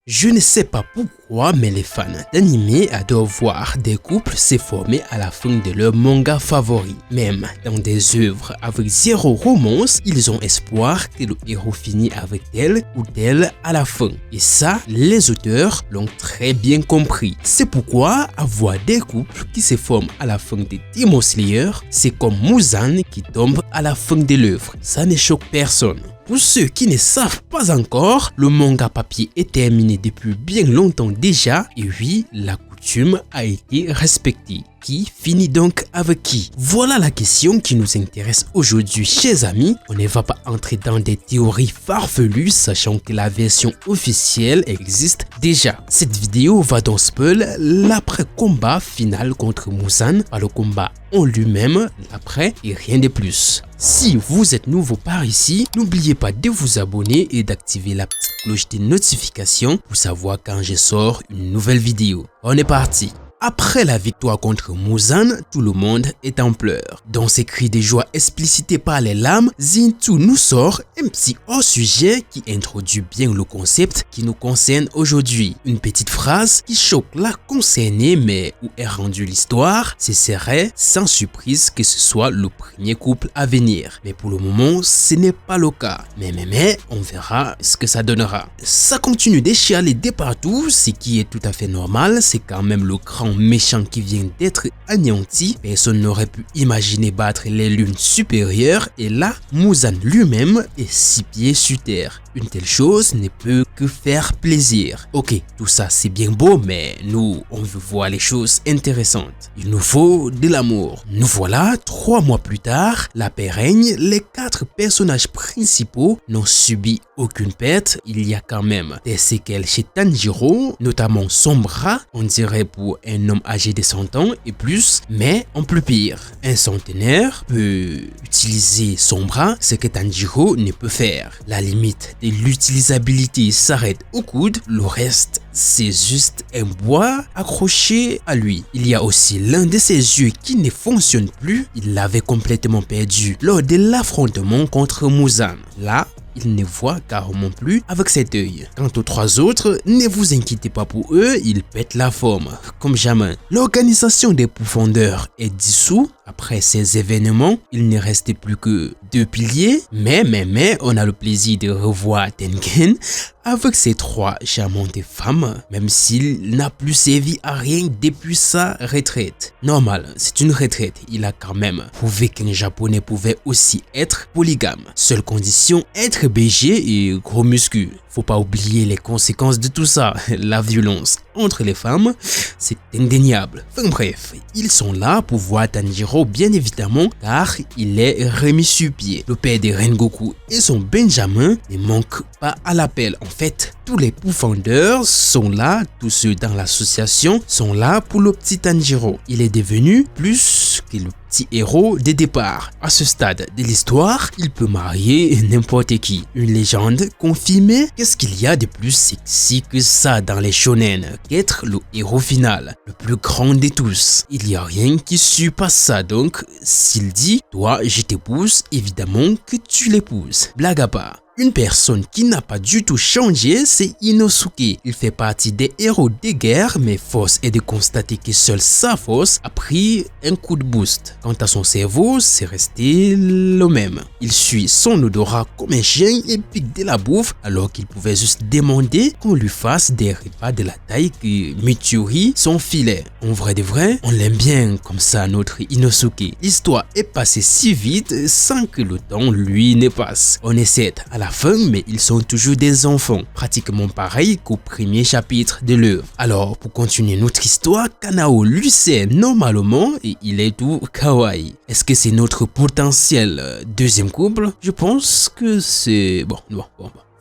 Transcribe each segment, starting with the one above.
Je ne sais pas pourquoi, mais les fans d'anime adorent voir des couples se former à la fin de leur manga favori. Même dans des œuvres avec zéro romance, ils ont espoir que le héros finisse avec elle ou d'elle à la fin. Et ça, les auteurs l'ont très bien compris. C'est pourquoi avoir des couples qui se forment à la fin de Demon Slayer, c'est comme Muzan qui tombe à la fin de l'œuvre. Ça ne choque personne. Pour ceux qui ne savent pas encore, le manga papier est terminé depuis bien longtemps déjà et oui, la coutume a été respectée. Qui finit donc avec qui? Voilà la question qui nous intéresse aujourd'hui, chers amis. On ne va pas entrer dans des théories farfelues, sachant que la version officielle existe déjà. Cette vidéo va donc spoil l'après-combat final contre Muzan, pas le combat en lui-même, l'après et rien de plus. Si vous êtes nouveau par ici, n'oubliez pas de vous abonner et d'activer la petite cloche de notification pour savoir quand je sors une nouvelle vidéo. On est parti! Après la victoire contre Muzan, tout le monde est en pleurs. Dans ses cris de joie explicités par les larmes, Zintou nous sort un petit hors-sujet qui introduit bien le concept qui nous concerne aujourd'hui. Une petite phrase qui choque la concernée, mais où est rendue l'histoire, ce serait sans surprise que ce soit le premier couple à venir. Mais pour le moment, ce n'est pas le cas. Mais, on verra ce que ça donnera. Ça continue de chialer de partout, ce qui est tout à fait normal, c'est quand même le grand méchant qui vient d'être anéanti. Personne n'aurait pu imaginer battre les lunes supérieures et là, Muzan lui-même est 6 pieds sur terre. Une telle chose ne peut que faire plaisir. Ok, tout ça c'est bien beau, mais nous, on veut voir les choses intéressantes. Il nous faut de l'amour. Nous voilà, 3 mois plus tard, la paix règne, les 4 personnages principaux n'ont subi aucune perte. Il y a quand même des séquelles chez Tanjiro, notamment son bras, on dirait pour un homme âgé de 100 ans et plus, mais en plus pire. Un centenaire peut utiliser son bras, ce que Tanjiro ne peut faire. La limite de l'utilisabilité s'arrête au coude, le reste c'est juste un bois accroché à lui. Il y a aussi l'un de ses yeux qui ne fonctionne plus, il l'avait complètement perdu lors de l'affrontement contre Muzan. Là, il ne voit carrément plus avec cet œil. Quant aux 3 autres, ne vous inquiétez pas pour eux, ils pètent la forme, comme jamais. L'organisation des profondeurs est dissoute. Après ces événements, il ne restait plus que 2 piliers, mais on a le plaisir de revoir Tengen avec ses 3 charmantes femmes, même s'il n'a plus servi à rien depuis sa retraite. Normal, c'est une retraite, il a quand même prouvé qu'un japonais pouvait aussi être polygame. Seule condition, être BG et gros muscu. Faut pas oublier les conséquences de tout ça. La violence entre les femmes, c'est indéniable. Enfin bref, ils sont là pour voir Tanjiro bien évidemment car il est remis sur pied. Le père de Rengoku et son Benjamin ne manquent pas à l'appel. En fait, tous les pourfendeurs sont là, tous ceux dans l'association sont là pour le petit Tanjiro. Il est devenu plus que le petit héros de départ. À ce stade de l'histoire, il peut marier n'importe qui. Une légende confirmée. Qu'est-ce qu'il y a de plus sexy que ça dans les shonen qu'être le héros final, le plus grand de tous? Il n'y a rien qui surpasse ça, donc s'il dit « Toi, je t'épouse », évidemment que tu l'épouses. Blague à part. Une personne qui n'a pas du tout changé, c'est Inosuke. Il fait partie des héros de guerre, mais force est de constater que seule sa force a pris un coup de boost. Quant à son cerveau, c'est resté le même. Il suit son odorat comme un chien et pique de la bouffe, alors qu'il pouvait juste demander qu'on lui fasse des repas de la taille que Mitsuri son filet. En vrai de vrai, on l'aime bien comme ça, notre Inosuke. L'histoire est passée si vite sans que le temps lui ne passe. On essaie à la fin, mais ils sont toujours des enfants, pratiquement pareil qu'au premier chapitre de l'œuvre. Alors, pour continuer notre histoire, Kanao lui sert normalement et il est tout kawaii. Est-ce que c'est notre potentiel deuxième couple? Je pense que c'est... Bon.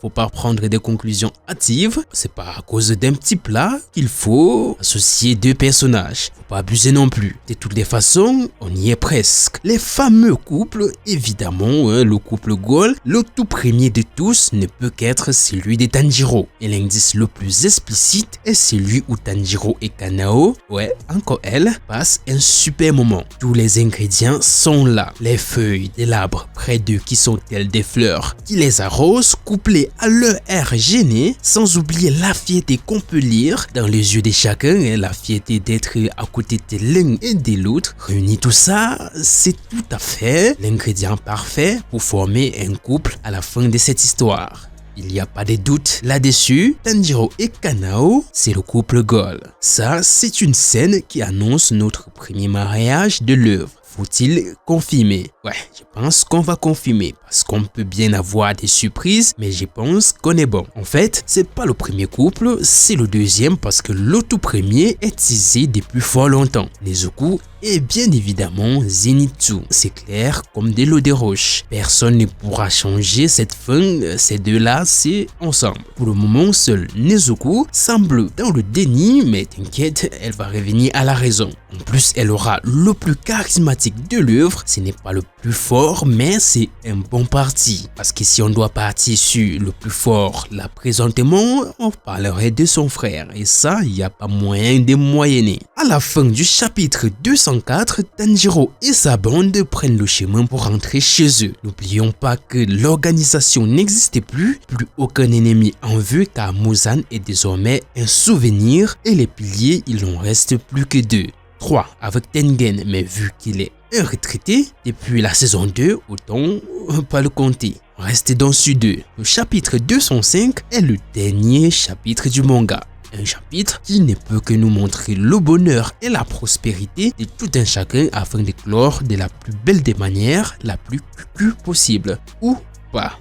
Faut pas prendre des conclusions hâtives. C'est pas à cause d'un petit plat qu'il faut associer 2 personnages. Faut pas abuser non plus. De toutes les façons, on y est presque. Les fameux couples, évidemment, le couple Gold, le tout premier de tous ne peut qu'être celui de Tanjiro. Et l'indice le plus explicite est celui où Tanjiro et Kanao, encore elle, passent un super moment. Tous les ingrédients sont là. Les feuilles de l'arbre près d'eux qui sont telles des fleurs qui les arrosent, couplées à leur air gêné, sans oublier la fierté qu'on peut lire dans les yeux de chacun, la fierté d'être à côté de l'un et de l'autre. Réunis tout ça, c'est tout à fait l'ingrédient parfait pour former un couple à la fin de cette histoire. Il n'y a pas de doute là-dessus, Tanjiro et Kanao, c'est le couple goal. Ça, c'est une scène qui annonce notre premier mariage de l'œuvre. Faut-il confirmer? Ouais, je pense qu'on va confirmer parce qu'on peut bien avoir des surprises, mais je pense qu'on est bon. En fait, c'est pas le premier couple, c'est le deuxième parce que le tout premier est teasé depuis fort longtemps. Nezuko et bien évidemment Zenitsu. C'est clair comme de l'eau de roche. Personne ne pourra changer cette fin, ces deux-là, c'est ensemble. Pour le moment, seul Nezuko semble dans le déni, mais t'inquiète, elle va revenir à la raison. En plus, elle aura le plus charismatique de l'œuvre. Ce n'est pas le plus fort, mais c'est un bon parti. Parce que si on doit partir sur le plus fort, là présentement, on parlerait de son frère. Et ça, il n'y a pas moyen de moyenner. À la fin du chapitre 204, Tanjiro et sa bande prennent le chemin pour rentrer chez eux. N'oublions pas que l'organisation n'existait plus aucun ennemi en vue car Muzan est désormais un souvenir et les piliers, il en reste plus que 2. 3 avec Tengen, mais vu qu'il est un retraité depuis la saison 2, autant pas le compter. Reste dans ce 2. Le chapitre 205 est le dernier chapitre du manga. Un chapitre qui ne peut que nous montrer le bonheur et la prospérité de tout un chacun afin de clore de la plus belle des manières, la plus cucu possible. Ou pas.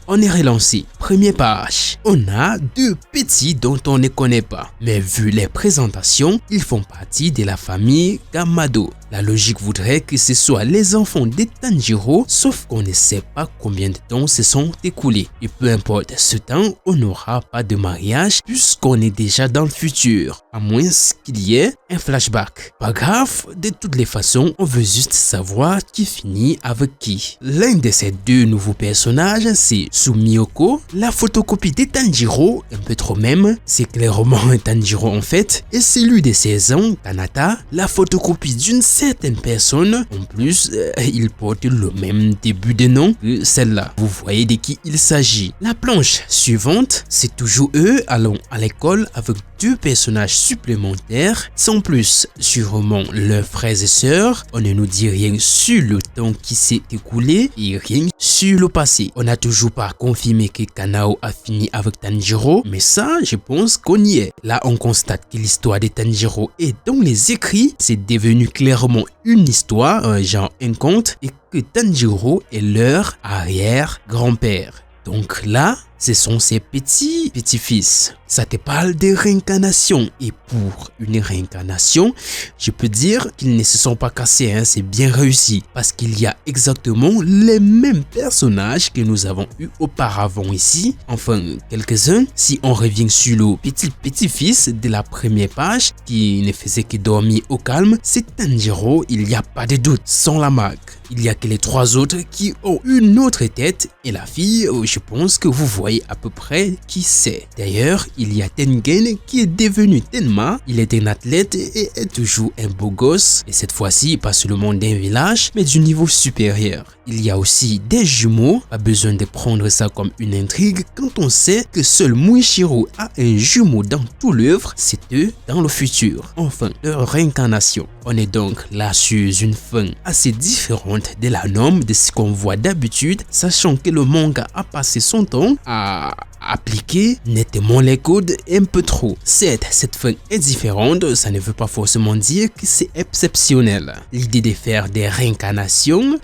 On est relancé. Première page. On a 2 petits dont on ne connaît pas. Mais vu les présentations, ils font partie de la famille Kamado. La logique voudrait que ce soit les enfants de Tanjiro, sauf qu'on ne sait pas combien de temps se sont écoulés. Et peu importe ce temps, on n'aura pas de mariage puisqu'on est déjà dans le futur. À moins qu'il y ait un flashback. Pas grave, de toutes les façons, on veut juste savoir qui finit avec qui. L'un de ces 2 nouveaux personnages, c'est Sumiyoko, la photocopie de Tanjiro, un peu trop même, c'est clairement un Tanjiro en fait, et celui de 16 ans, Kanata, la photocopie d'une certaine personne. En plus, il porte le même début de nom que celle-là. Vous voyez de qui il s'agit. La planche suivante, c'est toujours eux allant à l'école avec 2 personnages supplémentaires, sans plus sûrement leurs frères et sœurs. On ne nous dit rien sur le temps qui s'est écoulé et rien sur le passé. On n'a toujours pas confirmé que Kanao a fini avec Tanjiro, mais ça, je pense qu'on y est. Là, on constate que l'histoire de Tanjiro est dans les écrits, c'est devenu clairement une histoire, genre un conte, et que Tanjiro est leur arrière-grand-père. Donc là, ce sont ses petits-fils. Ça te parle de réincarnation. Et pour une réincarnation, je peux dire qu'ils ne se sont pas cassés. C'est bien réussi. Parce qu'il y a exactement les mêmes personnages que nous avons eu auparavant ici. Enfin, quelques-uns. Si on revient sur le petit-fils de la première page, qui ne faisait que dormir au calme, c'est Tanjiro, il n'y a pas de doute, sans la marque. Il n'y a que les 3 autres qui ont une autre tête. Et la fille, je pense que vous voyez à peu près qui c'est. D'ailleurs, il y a Tengen qui est devenu Tenma. Il est un athlète et est toujours un beau gosse. Et cette fois-ci, pas seulement d'un village, mais du niveau supérieur. Il y a aussi des jumeaux. Pas besoin de prendre ça comme une intrigue quand on sait que seul Muichiro a un jumeau dans tout l'œuvre. C'est eux dans le futur. Enfin, leur réincarnation. On est donc là sur une fin assez différente de la norme de ce qu'on voit d'habitude, sachant que le manga a passé son temps à appliquer nettement les codes un peu trop. Certes, cette fin est différente, ça ne veut pas forcément dire que c'est exceptionnel. L'idée de faire des réincarnations,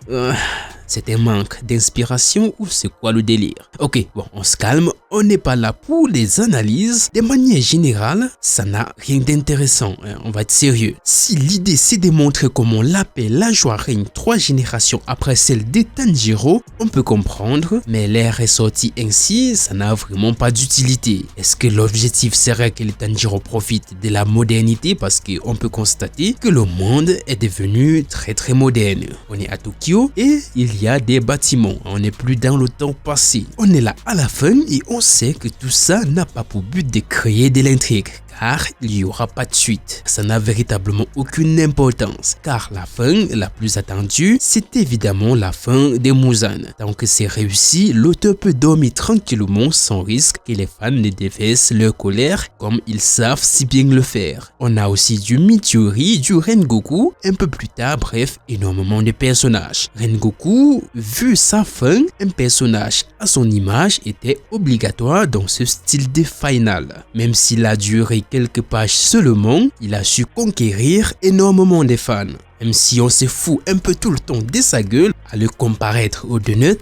c'est un manque d'inspiration ou c'est quoi le délire? Ok, bon, on se calme, on n'est pas là pour les analyses. De manière générale, ça n'a rien d'intéressant, on va être sérieux. Si l'idée c'est de montrer comment la paix, la joie règne 3 générations après celle de Tanjiro, on peut comprendre, mais l'air est sorti ainsi, ça n'a vraiment pas d'utilité. Est-ce que l'objectif serait que le Tanjiro profite de la modernité parce qu'on peut constater que le monde est devenu très moderne. On est à Tokyo et il y a des bâtiments, on n'est plus dans le temps passé. On est là à la fin et on sait que tout ça n'a pas pour but de créer de l'intrigue, car il n'y aura pas de suite. Ça n'a véritablement aucune importance, car la fin la plus attendue, c'est évidemment la fin de Muzan. Tant que c'est réussi, l'auteur peut dormir tranquillement sans risque que les fans ne déversent leur colère comme ils savent si bien le faire. On a aussi du Midori, du Rengoku, un peu plus tard, bref, énormément de personnages. Rengoku, vu sa fin, un personnage à son image était obligatoire dans ce style de final. Même s'il a duré quelques pages seulement, il a su conquérir énormément de fans. Même si on se fout un peu tout le temps de sa gueule à le comparaître au Donut,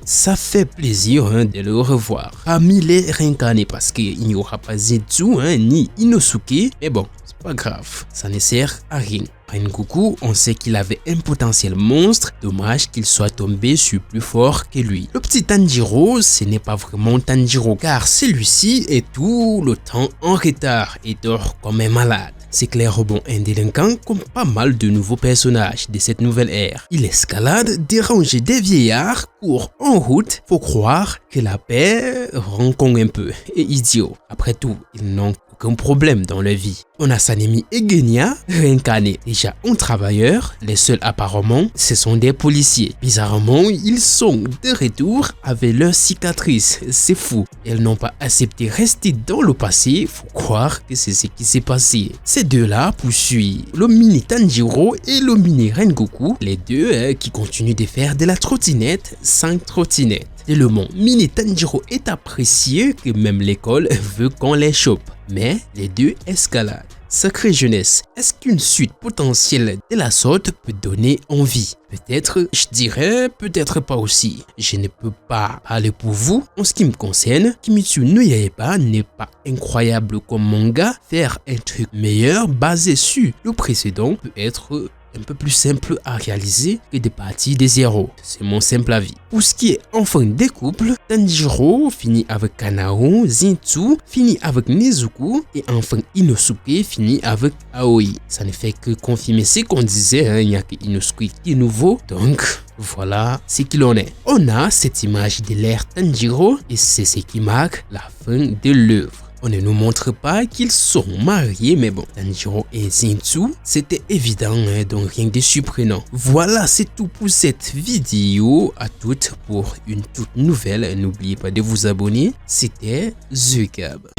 ça fait plaisir de le revoir. Parmi les réincarnés, parce qu'il n'y aura pas Zetsu ni Inosuke, mais bon, c'est pas grave, ça ne sert à rien. Rengoku, on sait qu'il avait un potentiel monstre, dommage qu'il soit tombé sur plus fort que lui. Le petit Tanjiro, ce n'est pas vraiment Tanjiro, car celui-ci est tout le temps en retard et dort comme un malade. C'est clairement un délinquant comme pas mal de nouveaux personnages de cette nouvelle ère. Il escalade, dérange des vieillards, court en route, faut croire que la paix rend con un peu et idiot. Après tout, ils n'ont aucun problème dans leur vie. On a Sanemi et Genya, réincarnés déjà en travailleurs. Les seuls apparemment, ce sont des policiers. Bizarrement, ils sont de retour avec leurs cicatrices. C'est fou. Elles n'ont pas accepté de rester dans le passé. Faut croire que c'est ce qui s'est passé. Ces deux-là poursuivent le mini Tanjiro et le mini Rengoku. Les deux qui continuent de faire de la trottinette sans trottinette. Tellement mini Tanjiro est apprécié que même l'école veut qu'on les chope. Mais les deux escaladent. Sacrée jeunesse, est-ce qu'une suite potentielle de la sorte peut donner envie? Peut-être, je dirais, peut-être pas aussi. Je ne peux pas parler pour vous. En ce qui me concerne, Kimetsu no Yaiba n'est pas incroyable comme manga. Faire un truc meilleur basé sur le précédent peut être un peu plus simple à réaliser que de partir de zéro. C'est mon simple avis. Pour ce qui est enfin des couples, Tanjiro finit avec Kanao, Zetsu finit avec Nezuko et enfin Inosuke finit avec Aoi. Ça ne fait que confirmer ce qu'on disait, il n'y a que Inosuke qui est nouveau, donc voilà ce qu'il en est. On a cette image de l'ère Tanjiro et c'est ce qui marque la fin de l'œuvre. On ne nous montre pas qu'ils sont mariés, mais bon, Tanjiro et Zetsu, c'était évident, donc rien de surprenant. Voilà, c'est tout pour cette vidéo. À toutes pour une toute nouvelle. N'oubliez pas de vous abonner. C'était The Gab.